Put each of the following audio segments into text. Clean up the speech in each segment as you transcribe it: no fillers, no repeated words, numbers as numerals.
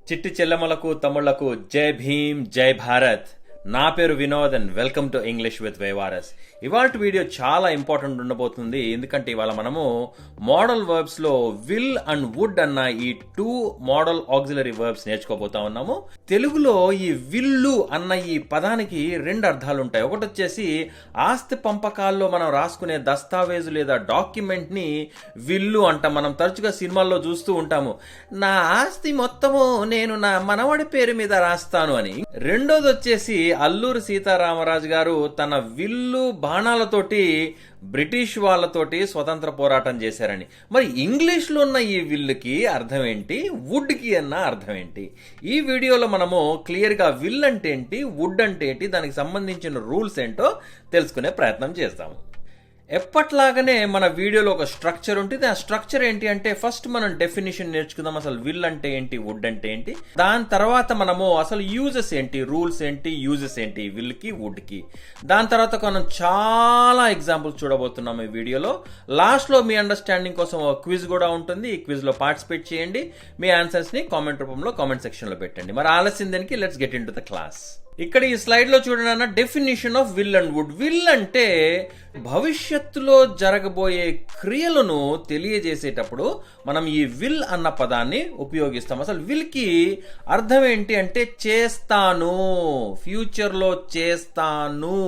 చిట్టి చెల్లెమ్మలకు తమ్ముళ్లకు జై భీమ్ జై భారత్. నా పేరు Vinod and welcome to English with వైవారస్. ఇవాళ వీడియో చాలా ఇంపార్టెంట్ ఉండబోతుంది, ఎందుకంటే ఇవాళ మనము మోడల్ వర్బ్స్ లో విల్ అండ్ వుడ్ అన్న ఈ 2 మోడల్ ఆక్సిలరీ వర్బ్స్ నేర్చుకోబోతా ఉన్నాము. తెలుగులో ఈ విల్లు అన్న ఈ పదానికి 2 అర్థాలు ఉంటాయి. ఒకటి వచ్చేసి ఆస్తి పంపకాల్లో మనం రాసుకునే దస్తావేజు లేదా డాక్యుమెంట్ ని విల్లు అంటాం. మనం తరచుగా సినిమాల్లో చూస్తూ ఉంటాము, నా ఆస్తి మొత్తము నేను నా మనవడి పేరు మీద రాస్తాను అని. రెండోది వచ్చేసి అల్లూరి సీతారామరాజు గారు తన విల్లు బాణాలతోటి బ్రిటిష్ వాళ్ళతోటి స్వతంత్ర పోరాటం చేశారని. మరి ఇంగ్లీష్లో ఉన్న ఈ విల్లుకి అర్థం ఏంటి, వుడ్కి అన్న అర్థం ఏంటి? ఈ వీడియోలో మనము క్లియర్గా విల్ అంటే ఏంటి, వుడ్ అంటే ఏంటి, దానికి సంబంధించిన రూల్స్ ఏంటో తెలుసుకునే ప్రయత్నం చేస్తాము. ఎప్పట్లాగానే మన వీడియోలో ఒక స్ట్రక్చర్ ఉంటుంది. ఆ స్ట్రక్చర్ ఏంటి అంటే, ఫస్ట్ మనం డెఫినేషన్ నేర్చుకుందాం, అసలు విల్ అంటే ఏంటి, వుడ్ అంటే ఏంటి. దాని తర్వాత మనము అసలు యూజెస్ ఏంటి, రూల్స్ ఏంటి, యూజెస్ ఏంటి విల్ కి వుడ్ కి. దాని తర్వాత మనం చాలా ఎగ్జాంపుల్స్ చూడబోతున్నాం ఈ వీడియోలో. లాస్ట్ లో మీ అండర్స్టాండింగ్ కోసం ఒక క్విజ్ కూడా ఉంటుంది. ఈ క్విజ్ లో పార్టిసిపేట్ చేయండి. మీ ఆన్సర్స్ ని కామెంట్ రూపంలో కామెంట్ సెక్షన్ లో పెట్టండి. మరి ఆలస్యం దానికి let's get into the class. ఇక్కడ ఈ స్లైడ్ లో చూడండి అన్న, definition of will and would. Will అంటే భవిష్యత్తులో జరగబోయే క్రియలను తెలియజేసేటప్పుడు మనం ఈ విల్ అన్న పదాన్ని ఉపయోగిస్తాం. అసలు విల్ కి అర్థం ఏంటి అంటే చేస్తాను, ఫ్యూచర్ లో చేస్తాను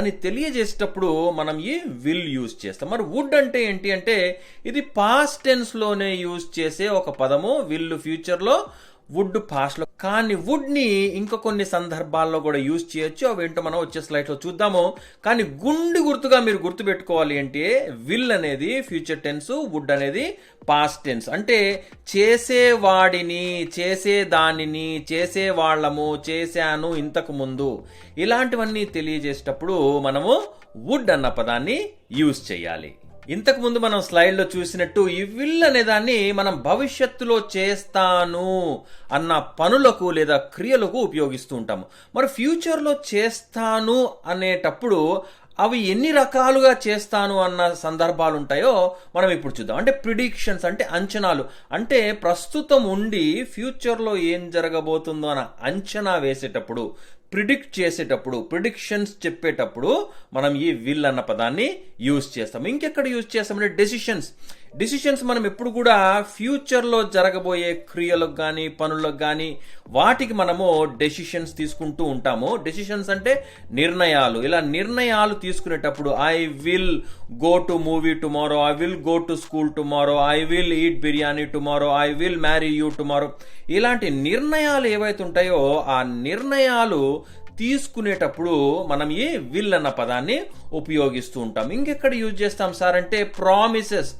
అని తెలియజేసేటప్పుడు మనం ఈ విల్ యూజ్ చేస్తాం. మరి వుడ్ అంటే ఏంటి అంటే, ఇది పాస్ట్ టెన్స్ లోనే యూజ్ చేసే ఒక పదము. విల్ ఫ్యూచర్ లో, వుడ్ పాస్ట్ లో. కానీ వుడ్ ని ఇంకా కొన్ని సందర్భాల్లో కూడా యూజ్ చేయొచ్చు. అవేంటో మనం వచ్చే స్లైడ్ లో చూద్దాము. కానీ గుర్తుగా మీరు గుర్తు పెట్టుకోవాలి అంటే, విల్ అనేది ఫ్యూచర్ టెన్స్, వుడ్ అనేది పాస్ట్ టెన్స్. అంటే చేసేవాడిని, చేసేదానిని, చేసేవాళ్ళము, చేశాను ఇంతకు ముందు, ఇలాంటివన్నీ తెలియజేసేటప్పుడు మనము వుడ్ అన్న పదాన్ని యూజ్ చేయాలి. ఇంతకు ముందు మనం స్లైడ్ లో చూసినట్టు ఈ విల్ అనే దాన్ని మనం భవిష్యత్తులో చేస్తాను అన్న పనులకు లేదా క్రియలకు ఉపయోగిస్తూ ఉంటాము. మరి ఫ్యూచర్ లో చేస్తాను అనేటప్పుడు అవి ఎన్ని రకాలుగా చేస్తాను అన్న సందర్భాలు ఉంటాయో మనం ఇప్పుడు చూద్దాం. అంటే ప్రిడిక్షన్స్ అంటే అంచనాలు, అంటే ప్రస్తుతం ఉండి ఫ్యూచర్లో ఏం జరగబోతుందో అన్న అంచనా వేసేటప్పుడు, ప్రిడిక్ట్ చేసేటప్పుడు, ప్రిడిక్షన్స్ చెప్పేటప్పుడు మనం ఈ విల్ అన్న పదాన్ని యూజ్ చేస్తాం. ఇంకెక్కడ యూజ్ చేస్తామంటే డిసిషన్స్ మనం ఎప్పుడు కూడా ఫ్యూచర్లో జరగబోయే క్రియలకు కానీ పనులకు కానీ వాటికి మనము డెసిషన్స్ తీసుకుంటూ ఉంటాము. డెసిషన్స్ అంటే నిర్ణయాలు. ఇలా నిర్ణయాలు తీసుకునేటప్పుడు I will go to movie tomorrow, I will go to school tomorrow, I will eat biryani tomorrow, I will marry you tomorrow, ఇలాంటి నిర్ణయాలు ఏవైతే ఉంటాయో ఆ నిర్ణయాలు తీసుకునేటప్పుడు మనం ఈ విల్ అన్న పదాన్ని ఉపయోగిస్తూ ఉంటాం. ఇంకెక్కడ యూజ్ చేస్తాం సార్ అంటే, ప్రామిసెస్,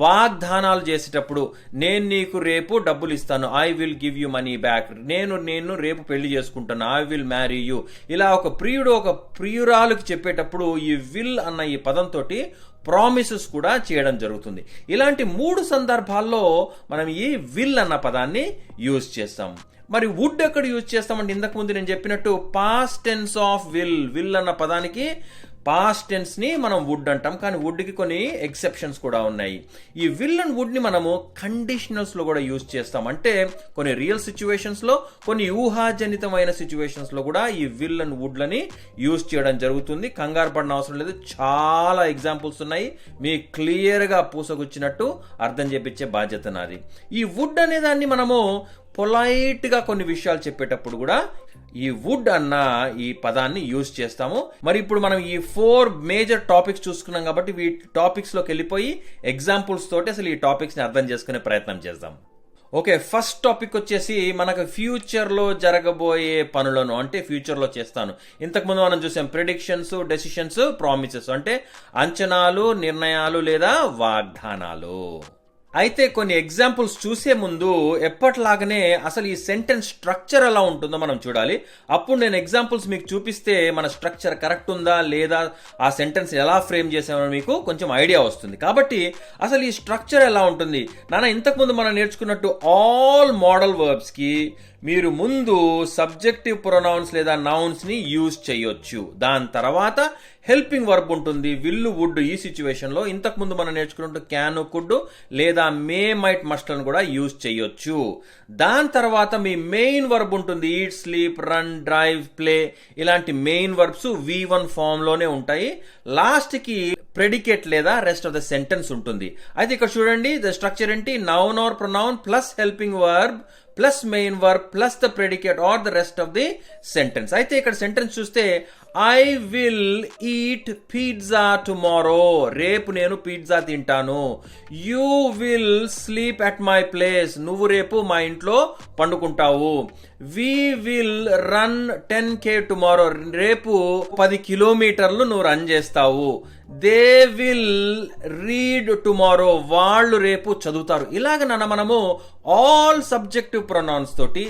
వాగ్దానాలు చేసేటప్పుడు, నేను నీకు రేపు డబ్బులు ఇస్తాను, I will give you money back, నేను రేపు పెళ్లి చేసుకుంటాను, ఐ విల్ మ్యారీ యూ. ఇలా ఒక ప్రియుడు ఒక ప్రియురాలుకి చెప్పేటప్పుడు ఈ విల్ అన్న ఈ పదంతో ప్రామిసెస్ కూడా చేయడం జరుగుతుంది. ఇలాంటి 3 సందర్భాల్లో మనం ఈ విల్ అన్న పదాన్ని యూజ్ చేస్తాం. మరి వుడ్ ఎక్కడ యూజ్ చేస్తామంటే, ఇంతకు ముందు నేను చెప్పినట్టు పాస్ట్ టెన్స్ ఆఫ్ విల్ అన్న పదానికి పాస్ట్ టెన్స్ ని మనం వుడ్ అంటాం. కానీ వుడ్ కి కొన్ని ఎక్సెప్షన్స్ కూడా ఉన్నాయి. ఈ విల్ అండ్ వుడ్ ని మనము కండిషనల్స్ లో కూడా యూజ్ చేస్తాం. అంటే కొన్ని రియల్ సిచ్యువేషన్స్ లో, కొన్ని ఊహాజనితమైన సిచ్యువేషన్స్ లో కూడా ఈ విల్ అండ్ వుడ్ లని యూజ్ చేయడం జరుగుతుంది. కంగారు పడిన అవసరం లేదు, చాలా ఎగ్జాంపుల్స్ ఉన్నాయి. మీ క్లియర్ గా పూసగుచ్చినట్టు అర్థం చేపించే బాధ్యత నాది. ఈ వుడ్ అనే దాన్ని మనము పొలైట్ గా కొన్ని విషయాలు చెప్పేటప్పుడు కూడా ఈ వుడ్ అన్న ఈ పదాన్ని యూజ్ చేస్తాము. మరి ఇప్పుడు మనం ఈ 4 మేజర్ టాపిక్స్ చూసుకున్నాం కాబట్టి ఈ టాపిక్స్ లోకి వెళ్ళిపోయి ఎగ్జాంపుల్స్ తోటి అసలు ఈ టాపిక్స్ ని అర్థం చేసుకునే ప్రయత్నం చేద్దాం. ఓకే, ఫస్ట్ టాపిక్ వచ్చేసి మనకు ఫ్యూచర్ లో జరగబోయే పనులను, అంటే ఫ్యూచర్ లో చేస్తాను. ఇంతకుముందు మనం చూసాం ప్రిడిక్షన్స్, డెసిషన్స్, ప్రామిసెస్ అంటే అంచనాలు, నిర్ణయాలు లేదా వాగ్దానాలు. అయితే కొన్ని ఎగ్జాంపుల్స్ చూసే ముందు ఎప్పట్లాగానే అసలు ఈ సెంటెన్స్ స్ట్రక్చర్ ఎలా ఉంటుందో మనం చూడాలి. అప్పుడు నేను ఎగ్జాంపుల్స్ మీకు చూపిస్తే మన స్ట్రక్చర్ కరెక్ట్ ఉందా లేదా, ఆ సెంటెన్స్ ఎలా ఫ్రేమ్ చేసామో మీకు కొంచెం ఐడియా వస్తుంది. కాబట్టి అసలు ఈ స్ట్రక్చర్ ఎలా ఉంటుంది నాన్న, ఇంతకుముందు మనం నేర్చుకున్నట్టు ఆల్ మోడల్ వర్బ్స్ కి మీరు ముందు సబ్జెక్టివ్ ప్రొనౌన్స్ లేదా నౌన్స్ ని యూజ్ చేయొచ్చు. దాని తర్వాత హెల్పింగ్ వర్బ్ ఉంటుంది, విల్లు వుడ్. ఈ సిచ్యువేషన్లో ఇంతకుముందు మనం నేర్చుకున్నట్టు క్యాన్, కుడ్ లేదా మే, మైట్, మస్ట్ అని కూడా యూజ్ చేయొచ్చు. దాని తర్వాత మీ మెయిన్ వర్బ్ ఉంటుంది, eat, sleep, run, drive, play. ఇలాంటి మెయిన్ వర్బ్స్ V1 ఫామ్ లోనే ఉంటాయి. లాస్ట్ కి ప్రెడికేట్ లేదా రెస్ట్ ఆఫ్ ద సెంటెన్స్ ఉంటుంది. అయితే ఇక్కడ చూడండి, ద స్ట్రక్చర్ ఏంటి? Noun or pronoun plus helping verb plus main verb plus the predicate or the rest of the sentence. అయితే ఇక్కడ సెంటెన్స్ చూస్తే I will eat pizza tomorrow, రేపు నేను పిజ్జా తింటాను. You will sleep at my place, నువ్వు రేపు మా ఇంట్లో పండుకుంటావు. We will run 10K tomorrow, రేపు 10 కిలోమీటర్లు నువ్వు రన్ చేస్తావు. దే విల్ రీడ్ టుమారో, వాళ్ళు రేపు చదువుతారు. ఇలాగ మనము ఆల్ సబ్జెక్టివ్ ప్రొనౌన్స్ తోటి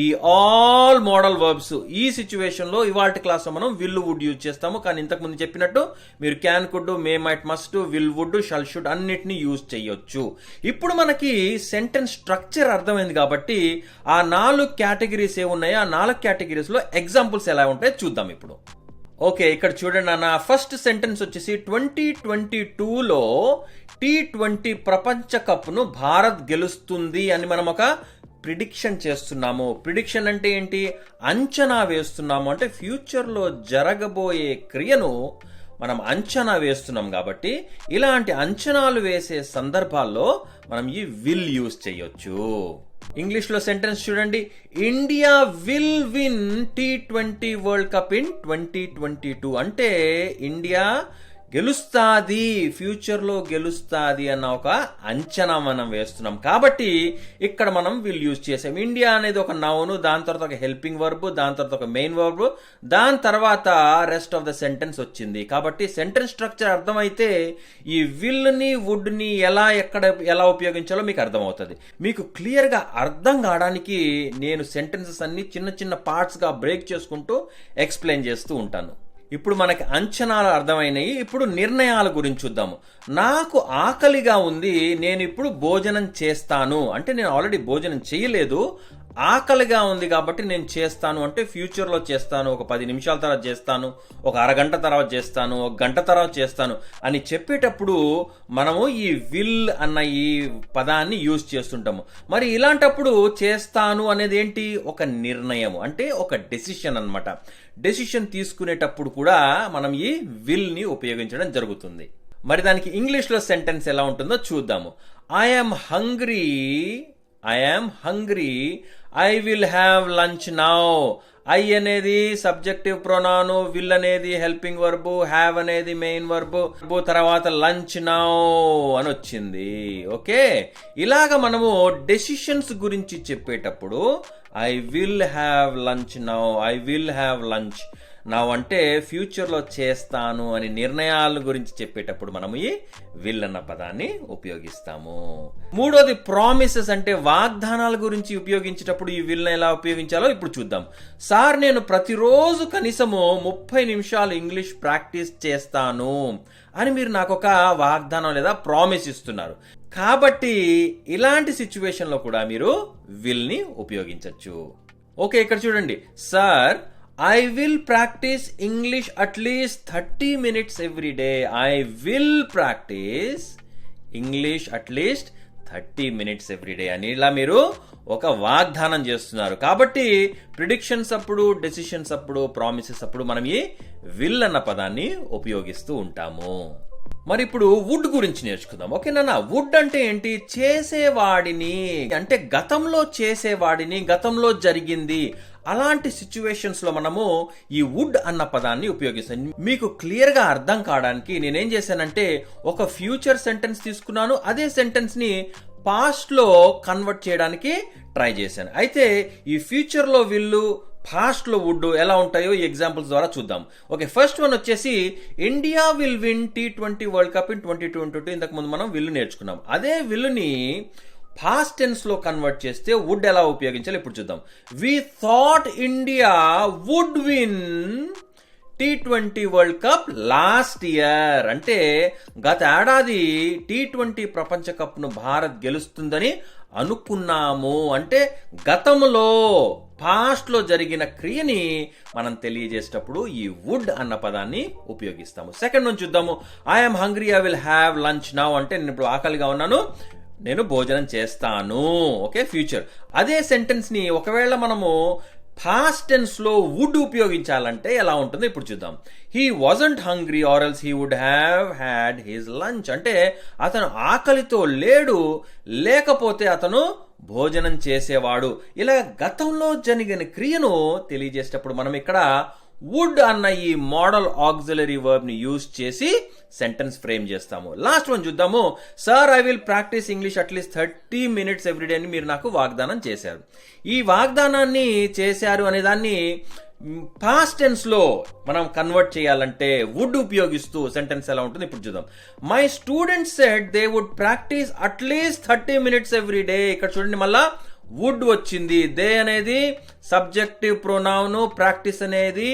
ఈ ఆల్ మోడల్ వర్బ్స్ ఈ సిచ్యువేషన్ లో ఇవాల్టి క్లాస్ లో మనం విల్ వుడ్ యూజ్ చేస్తాము. కానీ ఇంతకు ముందు చెప్పినట్టు మీరు can, could, may, might, must, will, would, shall, should అన్నిటిని యూజ్ చేయొచ్చు. ఇప్పుడు మనకి సెంటెన్స్ స్ట్రక్చర్ అర్థమైంది కాబట్టి ఆ 4 కేటగిరీస్ ఏమున్నాయో ఆ 4 కేటగిరీస్ లో ఎగ్జాంపుల్స్ ఎలా ఉంటాయో చూద్దాం ఇప్పుడు. ఓకే, ఇక్కడ చూడండి అన్న, ఫస్ట్ సెంటెన్స్ వచ్చేసి 2022లో T20 ప్రపంచ కప్ ను భారత్ గెలుస్తుంది అని మనం ఒక ప్రిడిక్షన్ చేస్తున్నాము. ప్రిడిక్షన్ అంటే ఏంటి? అంచనా వేస్తున్నాము. అంటే ఫ్యూచర్ లో జరగబోయే క్రియను మనం అంచనా వేస్తున్నాం కాబట్టి ఇలాంటి అంచనాలు వేసే సందర్భాల్లో మనం ఈ విల్ యూజ్ చేయొచ్చు. ఇంగ్లీష్ లో సెంటెన్స్ చూడండి, India will win T20 world cup in 2022. అంటే ఇండియా గెలుస్తాది, ఫ్యూచర్ లో గెలుస్తాది అన్న ఒక అంచనా మనం వేస్తున్నాం కాబట్టి ఇక్కడ మనం విల్ యూజ్ చేసాం. ఇండియా అనేది ఒక నౌన్, దాని తర్వాత ఒక హెల్పింగ్ వర్బ్, దాని తర్వాత ఒక మెయిన్ వర్బ్, దాని తర్వాత రెస్ట్ ఆఫ్ ద సెంటెన్స్ వచ్చింది. కాబట్టి సెంటెన్స్ స్ట్రక్చర్ అర్థమైతే ఈ విల్ ని, వుడ్ ని ఎలా ఉపయోగించాలో మీకు అర్థమవుతుంది. మీకు క్లియర్ గా అర్థం కావడానికి నేను సెంటెన్సెస్ అన్ని చిన్న చిన్న పార్ట్స్ గా బ్రేక్ చేసుకుంటూ ఎక్స్ప్లెయిన్ చేస్తూ ఉంటాను. ఇప్పుడు మనకి అంచనాలు అర్థమైనాయి. ఇప్పుడు నిర్ణయాల గురించి చూద్దాము. నాకు ఆకలిగా ఉంది, నేను ఇప్పుడు భోజనం చేస్తాను. అంటే నేను ఆల్రెడీ భోజనం చేయలేదు, ఆకలిగా ఉంది కాబట్టి నేను చేస్తాను. అంటే ఫ్యూచర్ లో చేస్తాను, ఒక 10 నిమిషాల తర్వాత చేస్తాను, ఒక అరగంట తర్వాత చేస్తాను, ఒక గంట తర్వాత చేస్తాను అని చెప్పేటప్పుడు మనము ఈ విల్ అన్న ఈ పదాన్ని యూజ్ చేస్తుంటాము. మరి ఇలాంటప్పుడు చేస్తాను అనేది ఏంటి? ఒక నిర్ణయం, అంటే ఒక డెసిషన్ అన్నమాట. డెసిషన్ తీసుకునేటప్పుడు కూడా మనం ఈ విల్ ని ఉపయోగించడం జరుగుతుంది. మరి దానికి ఇంగ్లీష్ లో సెంటెన్స్ ఎలా ఉంటుందో చూద్దాము. I am hungry, I will have lunch now. I అనేది సబ్జెక్టివ్ ప్రొనౌన్, విల్ అనేది హెల్పింగ్ వర్బ్, హ్యావ్ అనేది మెయిన్ వర్బ్, తర్వాత లంచ్ నౌ అని వచ్చింది. ఓకే, ఇలాగ మనము డెసిషన్స్ గురించి చెప్పేటప్పుడు I will have lunch now, I will have lunch now అంటే ఫ్యూచర్ లో చేస్తాను అని నిర్ణయాల గురించి చెప్పేటప్పుడు మనము ఈ విల్ అన్న పదాన్ని ఉపయోగిస్తాము. మూడోది ప్రామిసెస్, అంటే వాగ్దానాల గురించి ఉపయోగించేటప్పుడు ఈ విల్ ఎలా ఉపయోగించాలో ఇప్పుడు చూద్దాం. సార్, నేను ప్రతిరోజు కనీసము 30 నిమిషాలు ఇంగ్లీష్ ప్రాక్టీస్ చేస్తాను అని మీరు నాకు ఒక వాగ్దానం లేదా ప్రామిస్ ఇస్తున్నారు. కాబట్టి ఇలాంటి సిచ్యువేషన్ లో కూడా మీరు విల్ ని ఉపయోగించవచ్చు. ఓకే, ఇక్కడ చూడండి, sir I will practice English at least 30 minutes every day. I will practice English at least 30 minutes every day అని ఇలా మీరు ఒక వాగ్దానం చేస్తున్నారు. కాబట్టి ప్రిడిక్షన్స్ అప్పుడు, డెసిషన్స్ అప్పుడు, ప్రామిసెస్ అప్పుడు మనం ఈ విల్ అన్న పదాన్ని ఉపయోగిస్తూ ఉంటాము. మరి ఇప్పుడు వుడ్ గురించి నేర్చుకుందాం. ఓకేనా? వుడ్ అంటే ఏంటి? చేసేవాడిని, అంటే గతంలో చేసేవాడిని, గతంలో జరిగింది అలాంటి సిచ్యువేషన్స్ లో మనము ఈ వుడ్ అన్న పదాన్ని ఉపయోగిస్తాం. మీకు క్లియర్ గా అర్థం కావడానికి నేనేం చేశానంటే ఒక ఫ్యూచర్ సెంటెన్స్ తీసుకున్నాను, అదే సెంటెన్స్ ని పాస్ట్ లో కన్వర్ట్ చేయడానికి ట్రై చేశాను. అయితే ఈ ఫ్యూచర్ లో విల్లు, పాస్ట్ లో వుడ్ ఎలా ఉంటాయో ఈ ఎగ్జాంపుల్స్ ద్వారా చూద్దాం. ఓకే, ఫస్ట్ వన్ వచ్చేసి India will win T20 world cup in 2022. ఇంతకు ముందు మనం విల్లు నేర్చుకున్నాం. అదే విల్లుని పాస్ట్ టెన్స్ లో కన్వర్ట్ చేస్తే వుడ్ ఎలా ఉపయోగించాలి ఇప్పుడు చూద్దాం. We thought India would win T20 world cup last year. అంటే గత ఏడాది T20 ప్రపంచ కప్ ను భారత్ గెలుస్తుందని అనుకున్నాము. అంటే గతంలో పాస్ట్లో జరిగిన క్రియని మనం తెలియజేసేటప్పుడు ఈ వుడ్ అన్న పదాన్ని ఉపయోగిస్తాము. సెకండ్ నుంచి చూద్దాము. I'm hungry, I will have lunch now అంటే నేను ఇప్పుడు ఆకలిగా ఉన్నాను, నేను భోజనం చేస్తాను. Okay, future. అదే సెంటెన్స్ని ఒకవేళ మనము పాస్ట్ టెన్స్లో వుడ్ ఉపయోగించాలంటే ఎలా ఉంటుందో ఇప్పుడు చూద్దాం. He wasn't hungry or else he would have had his lunch అంటే అతను ఆకలితో లేడు, లేకపోతే అతను భోజనం చేసేవాడు. ఇలా గతంలో జరిగిన క్రియను తెలియజేసేటప్పుడు మనం ఇక్కడ వుడ్ అన్న ఈ మోడల్ ఆక్సిలరీ వర్బ్ ని యూజ్ చేసి సెంటెన్స్ ఫ్రేమ్ చేస్తాము. లాస్ట్ వన్ చూద్దాము. Sir, I will practice English at least 30 minutes everyday అని మీరు నాకు వాగ్దానం చేశారు. ఈ వాగ్దానాన్ని చేశారు అనే దాన్ని పాస్ట్ టెన్స్ లో మనం కన్వర్ట్ చేయాలంటే వుడ్ ఉపయోగిస్తూ సెంటెన్స్ ఎలా ఉంటుంది ఇప్పుడు చూద్దాం. My students said they would practice at least 30 minutes every day. ఇక్కడ చూడండి, మళ్ళా వుడ్ వచ్చింది. దే అనేది సబ్జెక్టివ్ ప్రొనౌన్, ప్రాక్టీస్ అనేది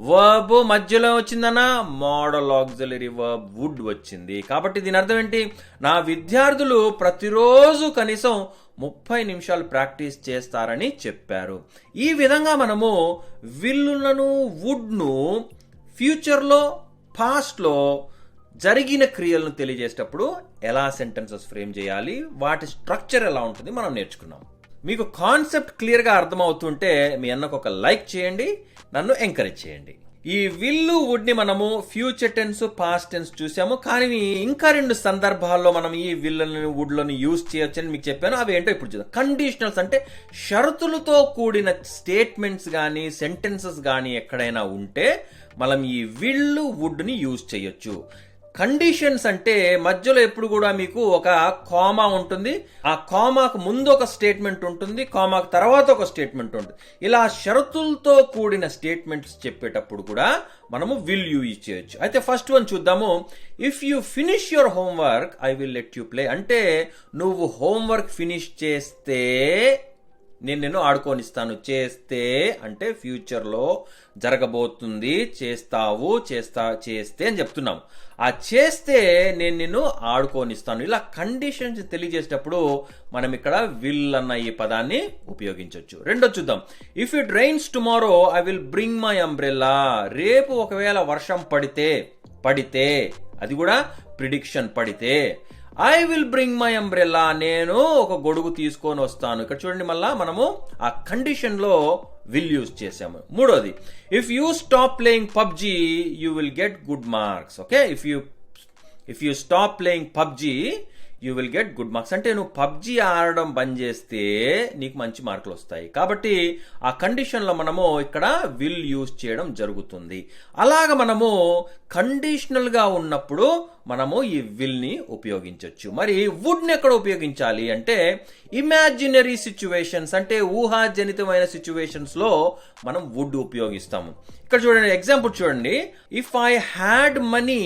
వర్బ్, మధ్యలో వచ్చిందన్న మోడల్ ఆక్సిలరీ వర్బ్ వుడ్ వచ్చింది. కాబట్టి దీని అర్థం ఏంటి? నా విద్యార్థులు ప్రతిరోజు కనీసం 30 నిమిషాలు ప్రాక్టీస్ చేస్తారని చెప్పారు. ఈ విధంగా మనము విల్లులను, వుడ్ను ఫ్యూచర్లో, పాస్ట్లో జరిగిన క్రియలను తెలియజేసేటప్పుడు ఎలా సెంటెన్సెస్ ఫ్రేమ్ చేయాలి, వాటి స్ట్రక్చర్ ఎలా ఉంటుంది మనం నేర్చుకున్నాం. మీకు కాన్సెప్ట్ క్లియర్గా అర్థమవుతుంటే మీ అన్నకు ఒక లైక్ చేయండి, నన్ను ఎంకరేజ్ చేయండి. ఈ విల్లు, వుడ్ని మనము ఫ్యూచర్ టెన్స్, పాస్ట్ టెన్స్ చూసాము. కానీ ఇంకా 2 సందర్భాల్లో మనం ఈ విల్లులను, వుడ్లను యూజ్ చేయొచ్చని మీకు చెప్పాను. అవి ఏంటో ఇప్పుడు చూద్దాం. కండిషనల్స్ అంటే షరతులతో కూడిన స్టేట్మెంట్స్ కానీ సెంటెన్సెస్ కానీ ఎక్కడైనా ఉంటే మనం ఈ విల్లు, వుడ్ని యూజ్ చేయొచ్చు. కండిషన్స్ అంటే మధ్యలో ఎప్పుడు కూడా మీకు ఒక కామా ఉంటుంది, ఆ కామాకు ముందు ఒక స్టేట్మెంట్ ఉంటుంది, కామాకు తర్వాత ఒక స్టేట్మెంట్ ఉంటుంది. ఇలా షరతులతో కూడిన స్టేట్మెంట్స్ చెప్పేటప్పుడు కూడా మనము విల్ యూజ్ చేయొచ్చు. అయితే ఫస్ట్ వన్ చూద్దాము. If you finish your homework I will let you play అంటే నువ్వు హోంవర్క్ ఫినిష్ చేస్తే నేను నిన్ను ఆడుకోనిస్తాను. చేస్తే అంటే ఫ్యూచర్లో జరగబోతుంది, చేస్తావు, చేస్తే అని చెప్తున్నాము. ఆ చేస్తే నేను నిన్ను ఆడుకోనిస్తాను. ఇలా కండిషన్స్ తెలియజేసేటప్పుడు మనం ఇక్కడ విల్ అన్న ఈ పదాన్ని ఉపయోగించవచ్చు. రెండో చూద్దాం. If it rains tomorrow I will bring my umbrella. రేపు ఒకవేళ వర్షం పడితే అది కూడా ప్రిడిక్షన్, పడితే I will bring my umbrella, నేను ఒక గొడుగు తీసుకొని వస్తాను. ఇక్కడ చూడండి, మళ్ళా మనము ఆ కండిషన్ లో విల్ యూజ్ చేసాము. మూడోది, if you stop playing PUBG you will get good marks. Okay, if you stop playing PUBG you will get good marks అంటే నువ్వు పబ్జీ ఆడడం బంద్ చేస్తే నీకు మంచి మార్కులు వస్తాయి. కాబట్టి ఆ కండిషన్లో మనము ఇక్కడ విల్ యూజ్ చేయడం జరుగుతుంది. అలాగ మనము కండిషనల్గా ఉన్నప్పుడు మనము ఈ విల్ని ఉపయోగించవచ్చు. మరి వుడ్ని ఎక్కడ ఉపయోగించాలి అంటే ఇమాజినరీ సిచ్యువేషన్స్ అంటే ఊహాజనితమైన సిచ్యువేషన్స్ లో మనం వుడ్ ఉపయోగిస్తాము. ఇక్కడ చూడండి, ఎగ్జాంపుల్ చూడండి. If I had money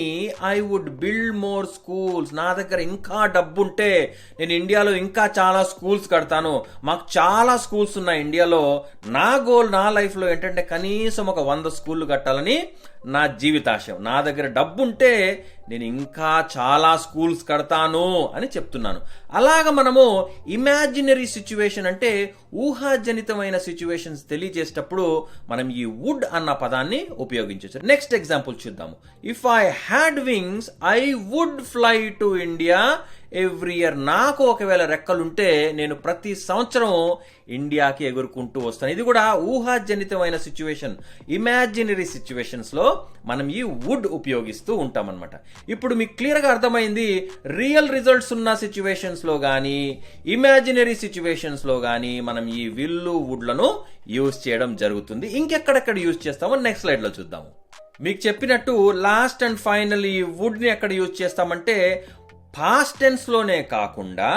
I would build more schools. నా దగ్గర ఇంకా డబ్బు ఉంటే నేను ఇండియాలో ఇంకా చాలా స్కూల్స్ కడతాను. మాకు చాలా స్కూల్స్ ఉన్నాయి ఇండియాలో. నా గోల్, నా లైఫ్ లో ఏంటంటే కనీసం ఒక 100 స్కూళ్ళు కట్టాలని నా జీవితాశయం. నా దగ్గర డబ్బు ఉంటే నేను ఇంకా చాలా స్కూల్స్ కడతాను అని చెప్తున్నాను. అలాగ మనము ఇమాజినరీ సిచ్యువేషన్ అంటే ఊహాజనితమైన సిచ్యువేషన్స్ తెలియజేసేటప్పుడు మనం ఈ వుడ్ అన్న పదాన్ని ఉపయోగించవచ్చు. నెక్స్ట్ ఎగ్జాంపుల్ చూద్దాము. If I had wings I would fly to India every year. నాకు ఒకవేళ రెక్కలుంటే నేను ప్రతి సంవత్సరం ఇండియాకి ఎగురుకుంటూ వస్తాను. ఇది కూడా ఊహాజనితమైన సిచ్యువేషన్, ఇమాజినరీ సిచ్యువేషన్స్ లో మనం ఈ వుడ్ ఉపయోగిస్తూ ఉంటాం అనమాట. ఇప్పుడు మీకు క్లియర్గా అర్థమైంది, రియల్ రిజల్ట్స్ ఉన్న సిచ్యువేషన్స్ లో కానీ ఇమాజినరీ సిచ్యువేషన్స్ లో కానీ మనం ఈ విల్లు, వుడ్లను యూజ్ చేయడం జరుగుతుంది. ఇంకెక్కడెక్కడ యూజ్ చేస్తామో నెక్స్ట్ స్లైడ్ లో చూద్దాము. మీకు చెప్పినట్టు లాస్ట్ అండ్ ఫైనల్ ఈ వుడ్ ని ఎక్కడ యూజ్ చేస్తామంటే పాస్ట్ టెన్స్ లోనే కాకుండా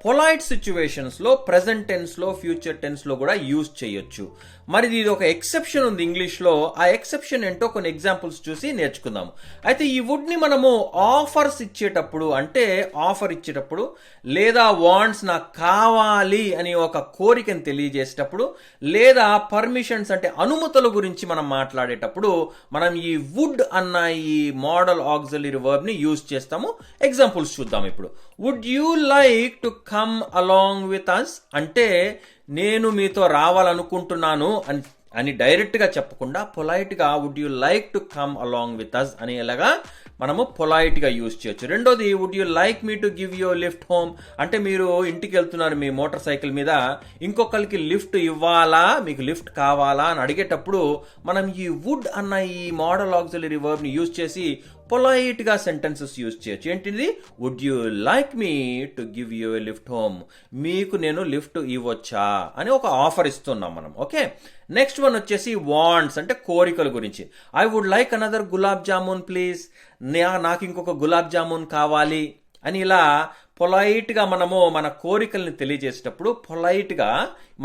పొలైట్ సిచ్యువేషన్స్ లో, ప్రెజెంట్ టెన్స్ లో, ఫ్యూచర్ టెన్స్ లో కూడా యూజ్ చేయొచ్చు. మరి ఇది ఒక ఎక్సెప్షన్ ఉంది ఇంగ్లీష్ లో. ఆ ఎక్సెప్షన్ ఏంటో కొన్ని ఎగ్జాంపుల్స్ చూసి నేర్చుకుందాము. అయితే ఈ వుడ్ ని మనము ఆఫర్స్ ఇచ్చేటప్పుడు అంటే ఆఫర్ ఇచ్చేటప్పుడు లేదా వాంట్స్ నాకు కావాలి అని ఒక కోరికను తెలియజేసేటప్పుడు లేదా పర్మిషన్స్ అంటే అనుమతుల గురించి మనం మాట్లాడేటప్పుడు మనం ఈ వుడ్ అన్న ఈ మోడల్ ఆక్సిలరీ వర్బ్ ని యూజ్ చేస్తాము. ఎగ్జాంపుల్స్ చూద్దాం ఇప్పుడు. Would you like to come along with us అంటే నేను మీతో రావాలనుకుంటున్నాను అని డైరెక్ట్గా చెప్పకుండా పొలైట్గా would you like to come along with us అనేలాగా మనము పొలైట్గా యూజ్ చేయొచ్చు. రెండోది, would you like me to give you lift home, అంటే మీరు ఇంటికి వెళ్తున్నారు మీ మోటార్ సైకిల్ మీద, ఇంకొకరికి లిఫ్ట్ ఇవ్వాలా, మీకు లిఫ్ట్ కావాలా అని అడిగేటప్పుడు మనం ఈ వుడ్ అన్న ఈ మోడల్ ఆక్సిలరీ వర్బ్ని యూజ్ చేసి పొలైట్గా సెంటెన్సెస్ యూజ్ చేయొచ్చు. ఏంటిది? Would you like me to give you a lift home, మీకు నేను లిఫ్ట్ ఇవ్వచ్చా అని ఒక ఆఫర్ ఇస్తున్నాం మనం. ఓకే, నెక్స్ట్ వన్ వచ్చేసి వాంట్స్, అంటే కోరికల గురించి. I would like another gulab jamun please, నాకు ఇంకొక గులాబ్ జామున్ కావాలి అని ఇలా పొలైట్గా మనము మన కోరికల్ని తెలియజేసేటప్పుడు పొలైట్గా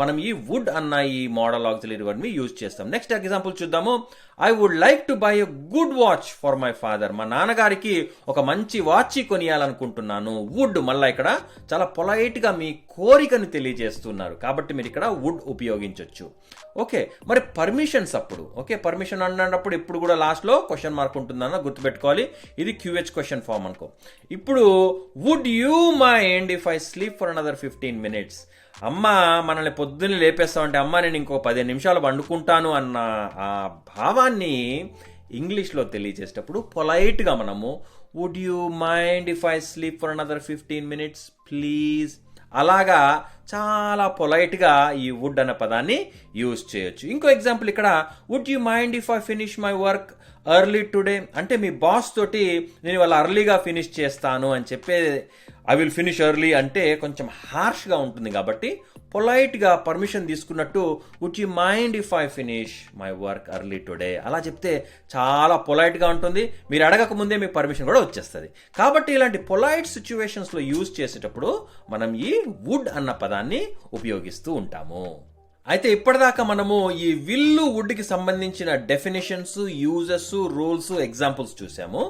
మనం ఈ వుడ్ అన్న ఈ మోడల్ ఆక్సిలరీ వర్బ్ని యూజ్ చేస్తాం. నెక్స్ట్ ఎగ్జాంపుల్ చూద్దాము. I would like to buy a good watch for my father, మా నాన్నగారికి ఒక మంచి వాచ్ కొనియాలనుకుంటున్నాను. వుడ్ మళ్ళీ ఇక్కడ చాలా పొలైట్గా మీ కోరికను తెలియజేస్తున్నారు కాబట్టి మీరు ఇక్కడ వుడ్ ఉపయోగించవచ్చు. ఓకే, మరి పర్మిషన్స్ అప్పుడు, ఓకే, పర్మిషన్ అన్నప్పుడు ఇప్పుడు కూడా లాస్ట్లో క్వశ్చన్ మార్క్ ఉంటుందన్న గుర్తుపెట్టుకోవాలి. ఇది QH క్వశ్చన్ ఫామ్ అనుకో. ఇప్పుడు would you mind if I sleep for another 15 minutes, అమ్మ మనల్ని పొద్దున్నే లేపేస్తామంటే అమ్మ నేను ఇంకో 15 నిమిషాలు వండుకుంటాను అన్న ఆ భావాన్ని ఇంగ్లీష్లో తెలియజేసేటప్పుడు పొలైట్గా మనము would you mind if I sleep for another 15 minutes please, అలాగా చాలా పొలైట్గా ఈ వుడ్ అనే పదాన్ని యూజ్ చేయొచ్చు. ఇంకో ఎగ్జాంపుల్ ఇక్కడ, would you mind if I finish my work early today, అంటే మీ బాస్ తోటి నేను వాళ్ళ అర్లీగా ఫినిష్ చేస్తాను అని చెప్పే ఐ విల్ ఫినిష్ ఎర్లీ అంటే కొంచెం హార్ష్గా ఉంటుంది కాబట్టి పొలైట్గా పర్మిషన్ తీసుకున్నట్టు would you mind if I finish my work early today అలా చెప్తే చాలా పొలైట్గా ఉంటుంది. మీరు అడగక ముందే మీ పర్మిషన్ కూడా వచ్చేస్తుంది. కాబట్టి ఇలాంటి పొలైట్ సిచ్యువేషన్స్లో యూజ్ చేసేటప్పుడు మనం ఈ వుడ్ అన్న పదాన్ని ఉపయోగిస్తూ ఉంటాము. అయితే ఇప్పటిదాకా మనము ఈ విల్లు వుడ్కి సంబంధించిన డెఫినేషన్స్, యూజెస్, రూల్స్, ఎగ్జాంపుల్స్ చూసాము.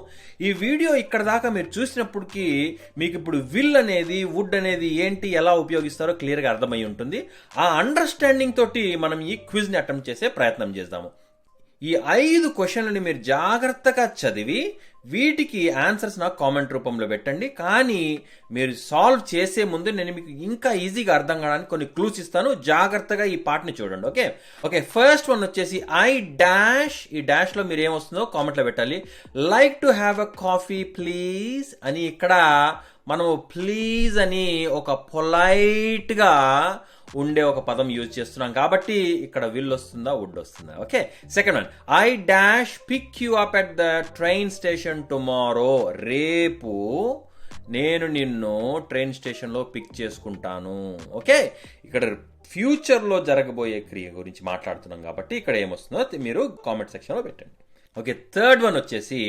ఈ వీడియో ఇక్కడ దాకా మీరు చూసినప్పటికీ మీకు ఇప్పుడు విల్ అనేది, వుడ్ అనేది ఏంటి, ఎలా ఉపయోగిస్తారో క్లియర్గా అర్థమై ఉంటుంది. ఆ అండర్స్టాండింగ్ తోటి మనం ఈ క్విజ్ని అటెంప్ట్ చేసే ప్రయత్నం చేద్దాము. ఈ 5 క్వశ్చన్లని మీరు జాగ్రత్తగా చదివి వీటికి ఆన్సర్స్ నాకు కామెంట్ రూపంలో పెట్టండి. కానీ మీరు సాల్వ్ చేసే ముందు నేను మీకు ఇంకా ఈజీగా అర్థం కావడానికి కొన్ని క్లూస్ ఇస్తాను. జాగ్రత్తగా ఈ పార్ట్ని చూడండి. ఓకే ఓకే ఫస్ట్ వన్ వచ్చేసి ఐ డాష్, ఈ డాష్లో మీరు ఏమొస్తుందో కామెంట్లో పెట్టాలి. Like to have a coffee please అని ఇక్కడ మనము ప్లీజ్ అని ఒక పొలైట్గా ఉండే ఒక పదం యూజ్ చేస్తున్నాం కాబట్టి ఇక్కడ విల్ వస్తుందా, వుడ్ వస్తుందా. Okay, second one, I dash pick you up at the train station tomorrow, రేపు నేను నిన్ను ట్రైన్ స్టేషన్లో పిక్ చేసుకుంటాను. ఓకే, ఇక్కడ ఫ్యూచర్లో జరగబోయే క్రియ గురించి మాట్లాడుతున్నాం కాబట్టి ఇక్కడ ఏమొస్తుందో మీరు కామెంట్ సెక్షన్లో పెట్టండి. ఓకే, థర్డ్ వన్ వచ్చేసి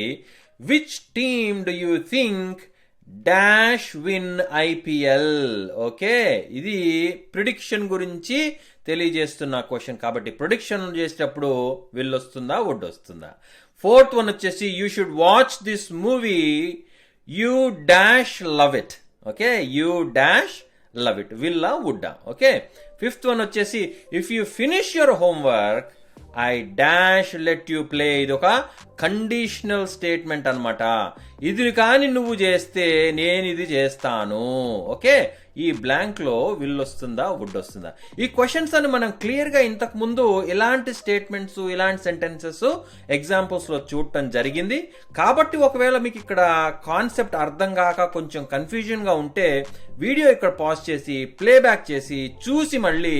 which team do you think dash win IPL. Okay, ఇది ప్రిడిక్షన్ గురించి తెలియజేస్తున్న క్వశ్చన్ కాబట్టి ప్రిడిక్షన్ చేసేటప్పుడు విల్ వస్తుందా, వుడ్ వస్తుందా. ఫోర్త్ వన్ వచ్చేసి you should watch this movie, you dash love it. Okay, you dash love it, విల్లా, వుడ్డా. ఓకే, ఫిఫ్త్ వన్ వచ్చేసి if you finish your homework I dash let you play. ఇది ఒక conditional statement అనమాట. ఇది కానీ నువ్వు చేస్తే నేను ఇది చేస్తాను. ఓకే, ఈ బ్లాంక్ లో విల్ వస్తుందా, వుడ్ వస్తుందా. ఈ క్వశ్చన్స్ అని మనం క్లియర్ గా ఇంతకు ముందు ఇలాంటి స్టేట్మెంట్స్, ఇలాంటి సెంటెన్సెస్ ఎగ్జాంపుల్స్ లో చూడటం జరిగింది. కాబట్టి ఒకవేళ మీకు ఇక్కడ కాన్సెప్ట్ అర్థం కాక కొంచెం కన్ఫ్యూజన్ గా ఉంటే వీడియో ఇక్కడ పాజ్ చేసి ప్లేబ్యాక్ చేసి చూసి మళ్ళీ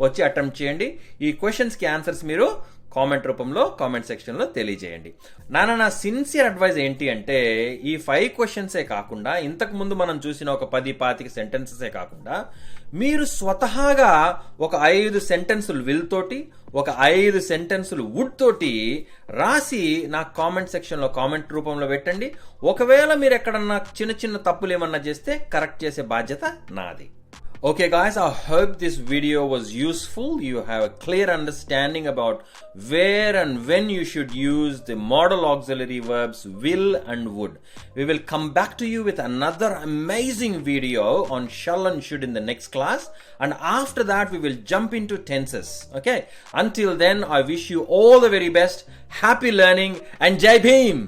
వచ్చి అటెంప్ట్ చేయండి. ఈ క్వశ్చన్స్ కి ఆన్సర్స్ మీరు కామెంట్ రూపంలో కామెంట్ సెక్షన్లో తెలియజేయండి. నా సిన్సియర్ అడ్వైజ్ ఏంటి అంటే ఈ 5 క్వశ్చన్సే కాకుండా ఇంతకు ముందు మనం చూసిన ఒక 10-25 సెంటెన్సెసే కాకుండా మీరు స్వతహాగా ఒక 5 సెంటెన్సులు విల్ తోటి, ఒక 5 సెంటెన్సులు వుడ్ తోటి రాసి నాకు కామెంట్ సెక్షన్లో కామెంట్ రూపంలో పెట్టండి. ఒకవేళ మీరు ఎక్కడన్నా చిన్న చిన్న తప్పులు ఏమన్నా చేస్తే కరెక్ట్ చేసే బాధ్యత నాది. Okay guys, I hope this video was useful. You have a clear understanding about where and when you should use the modal auxiliary verbs will and would. We will come back to you with another amazing video on shall and should in the next class, and after that we will jump into tenses. Okay, until then I wish you all the very best, happy learning and Jai Bhim.